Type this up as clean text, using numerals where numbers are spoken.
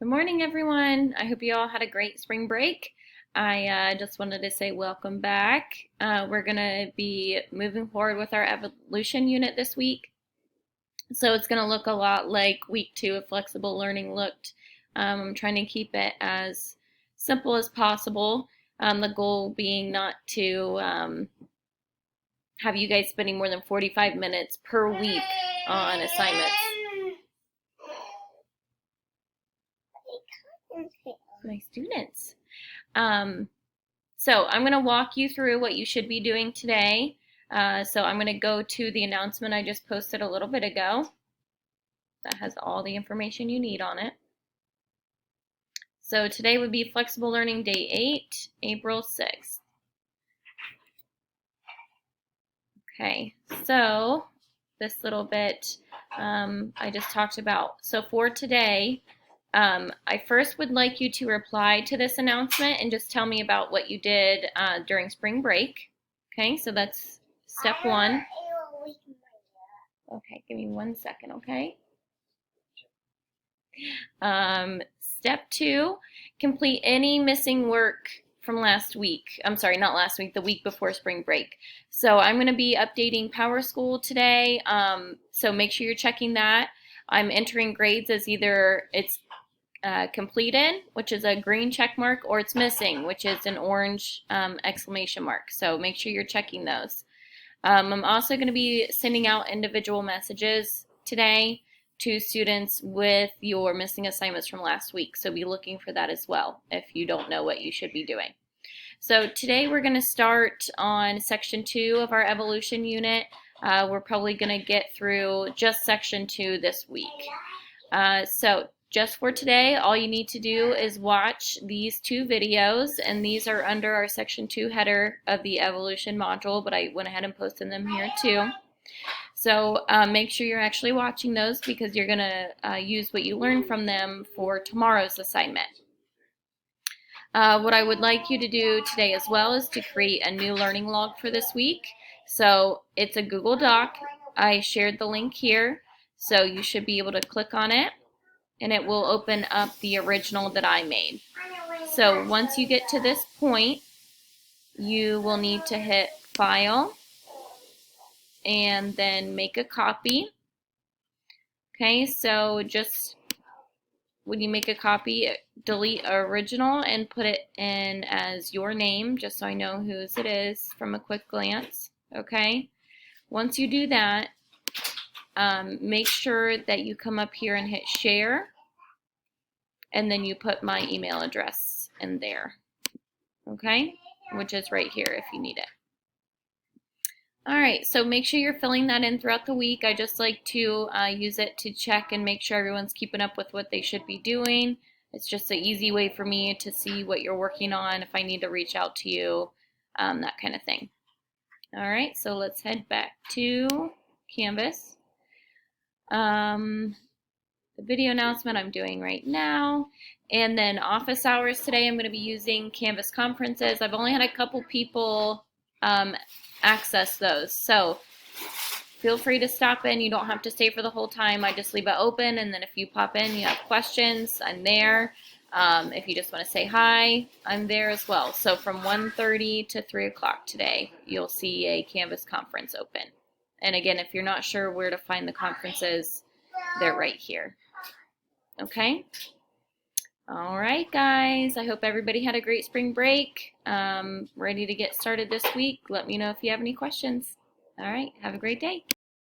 Good morning, everyone. I hope you all had a great spring break. I just wanted to say welcome back. We're going to be moving forward with our evolution unit this week. So it's going to look a lot like week 2 of flexible learning looked. I'm trying to keep it as simple as possible. The goal being not to have you guys spending more than 45 minutes per week on assignments. My students. So I'm going to walk you through what you should be doing today. So I'm going to go to the announcement I just posted a little bit ago. That has all the information you need on it. So today would be Flexible Learning Day 8, April 6th. Okay, so this little bit I just talked about. So for today, I first would like you to reply to this announcement and just tell me about what you did during spring break. Okay, so that's step 1. Okay, give me 1 second, okay? Step 2, complete any missing work from last week. I'm sorry, not last week, the week before spring break. So I'm going to be updating PowerSchool today, so make sure you're checking that. I'm entering grades as either it's completed, which is a green check mark, or it's missing, which is an orange exclamation mark. So make sure you're checking those. I'm also going to be sending out individual messages today to students with your missing assignments from last week. So be looking for that as well if you don't know what you should be doing. So today we're going to start on section 2 of our evolution unit. We're probably going to get through just section 2 this week. So just for today, all you need to do is watch these 2 videos, and these are under our section 2 header of the evolution module, but I went ahead and posted them here too. So make sure you're actually watching those because you're going to use what you learn from them for tomorrow's assignment. What I would like you to do today as well is to create a new learning log for this week. So it's a Google Doc. I shared the link here, so you should be able to click on it, and it will open up the original that I made. So once you get to this point, you will need to hit File and then make a copy. Okay, so just when you make a copy, delete original and put it in as your name, just so I know whose it is from a quick glance. Okay, once you do that, make sure that you come up here and hit share, and then you put my email address in there, okay, which is right here if you need it. All right, so make sure you're filling that in throughout the week. I just like to use it to check and make sure everyone's keeping up with what they should be doing. It's just an easy way for me to see what you're working on, if I need to reach out to you, that kind of thing. All right, so let's head back to Canvas. The video announcement I'm doing right now. And then office hours today, I'm going to be using Canvas conferences. I've only had a couple people access those, so feel free to stop in. You don't have to stay for the whole time. I just leave it open, and then if you pop in, you have questions, I'm there. If you just want to say hi, I'm there as well. So from 1:30 to 3 o'clock today, you'll see a Canvas conference open. And again, if you're not sure where to find the conferences, they're right here. Okay? All right, guys. I hope everybody had a great spring break. Ready to get started this week. Let me know if you have any questions. All right. Have a great day.